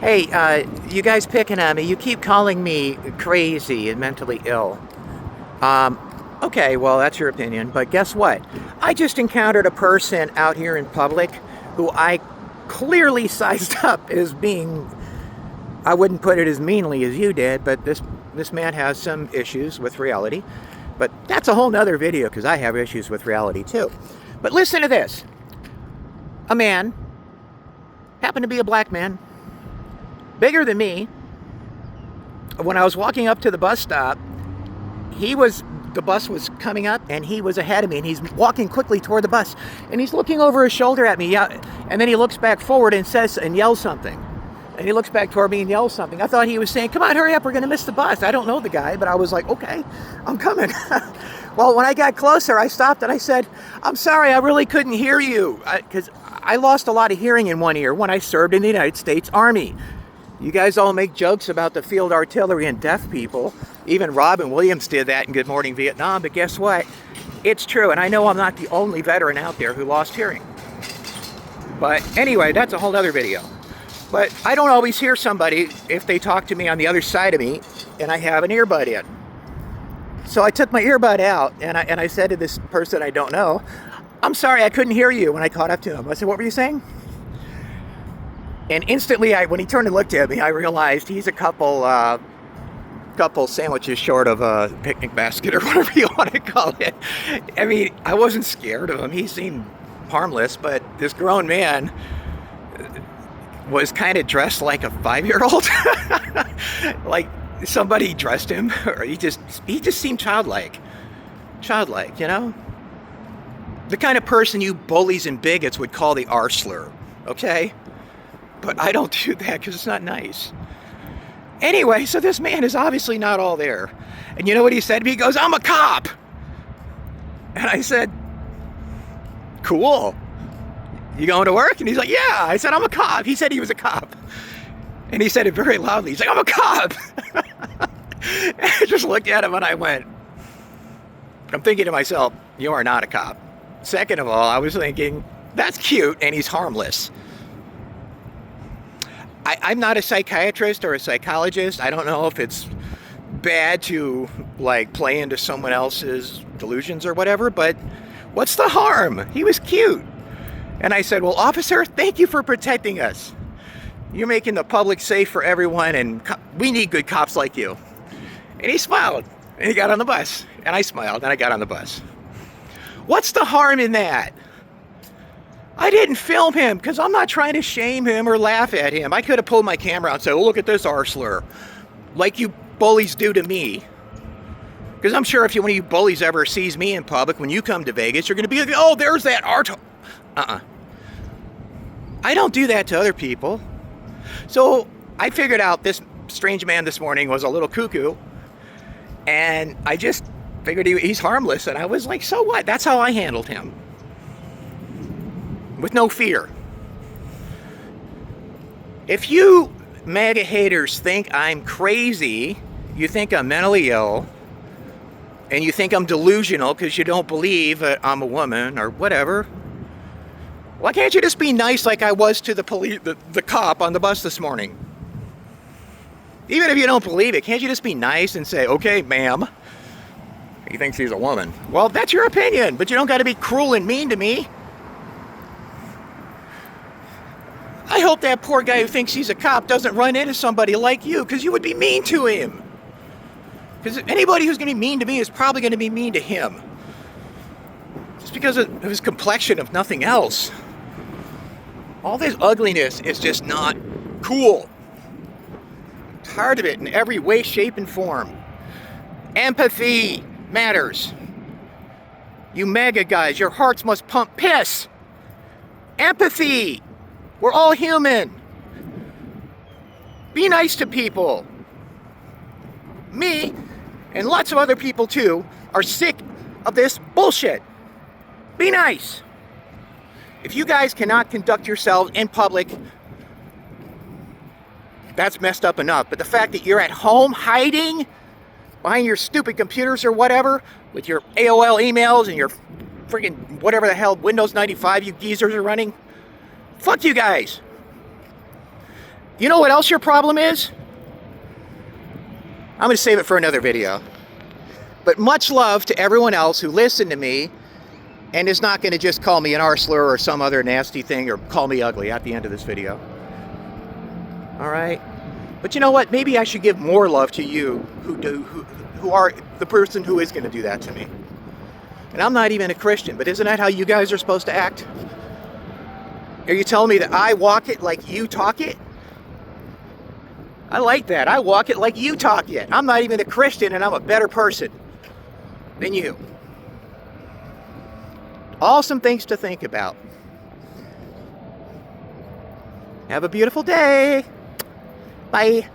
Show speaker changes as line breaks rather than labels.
Hey, you guys picking on me. You keep calling me crazy and mentally ill. Um, okay, well, that's your opinion. But guess what? I just encountered a person out here in public who I clearly sized up as being, I wouldn't put it as meanly as you did, but this man has some issues with reality. But that's a whole nother video because I have issues with reality too. But listen to this. A man, happened to be a black man, bigger than me. When I was walking up to the bus stop, the bus was coming up and he was ahead of me and he's walking quickly toward the bus and he's looking over his shoulder at me. Yeah, and then he looks back forward and says and yells something. And he looks back toward me and yells something. I thought he was saying, "Come on, hurry up, we're going to miss the bus." I don't know the guy, but I was like, "Okay, I'm coming." Well, when I got closer, I stopped and I said, "I'm sorry, I really couldn't hear you." Because I lost a lot of hearing in one ear when I served in the United States Army. You guys all make jokes about the field artillery and deaf people. Even Robin Williams did that in Good Morning Vietnam, but guess what? It's true, and I know I'm not the only veteran out there who lost hearing. But anyway, that's a whole other video. But I don't always hear somebody if they talk to me on the other side of me and I have an earbud in. So I took my earbud out and I said to this person I don't know, "I'm sorry, I couldn't hear you," when I caught up to him. I said, "What were you saying?" And instantly, when he turned and looked at me, I realized he's a couple sandwiches short of a picnic basket or whatever you want to call it. I mean, I wasn't scared of him. He seemed harmless, but this grown man was kind of dressed like a 5-year-old. Like somebody dressed him, or he just seemed childlike, you know? The kind of person you bullies and bigots would call the R slur, okay? But I don't do that because it's not nice. Anyway, so this man is obviously not all there. And you know what he said to me? He goes, "I'm a cop." And I said, "Cool. You going to work?" And he's like, "Yeah." I said, "I'm a cop." He said he was a cop. And he said it very loudly. He's like, "I'm a cop." And I just looked at him and I went, I'm thinking to myself, you are not a cop. Second of all, I was thinking, that's cute and he's harmless. I'm not a psychiatrist or a psychologist. I don't know if it's bad to like play into someone else's delusions or whatever, but what's the harm? He was cute. And I said, "Well, officer, thank you for protecting us. You're making the public safe for everyone, and we need good cops like you." And he smiled, and he got on the bus. And I smiled, and I got on the bus. What's the harm in that? I didn't film him because I'm not trying to shame him or laugh at him. I could have pulled my camera out and said, "Oh, look at this R slur," like you bullies do to me. Because I'm sure if one of you bullies ever sees me in public when you come to Vegas, you're going to be like, "Oh, there's that art." I don't do that to other people. So I figured out this strange man this morning was a little cuckoo. And I just figured he's harmless. And I was like, so what? That's how I handled him. With no fear. If you MAGA haters think I'm crazy, you think I'm mentally ill, and you think I'm delusional because you don't believe that I'm a woman or whatever, why can't you just be nice like I was to the cop on the bus this morning? Even if you don't believe it, can't you just be nice and say, "Okay, ma'am." He thinks he's a woman. Well, that's your opinion, but you don't got to be cruel and mean to me. I hope that poor guy who thinks he's a cop doesn't run into somebody like you, because you would be mean to him. Because anybody who's going to be mean to me is probably going to be mean to him. Just because of his complexion, if nothing else. All this ugliness is just not cool. I'm tired of it in every way, shape, and form. Empathy matters. You MAGA guys, your hearts must pump piss. Empathy. We're all human. Be nice to people. Me, and lots of other people too, are sick of this bullshit. Be nice. If you guys cannot conduct yourselves in public, that's messed up enough. But the fact that you're at home hiding behind your stupid computers or whatever, with your AOL emails and your freaking whatever the hell Windows 95 you geezers are running, fuck you guys. You know what else your problem is? I'm going to save it for another video. But much love to everyone else who listened to me and is not going to just call me an R slur or some other nasty thing or call me ugly at the end of this video. All right? But you know what? Maybe I should give more love to you who are the person who is going to do that to me. And I'm not even a Christian, but isn't that how you guys are supposed to act? Are you telling me that I walk it like you talk it? I like that. I walk it like you talk it. I'm not even a Christian, and I'm a better person than you. Awesome things to think about. Have a beautiful day. Bye.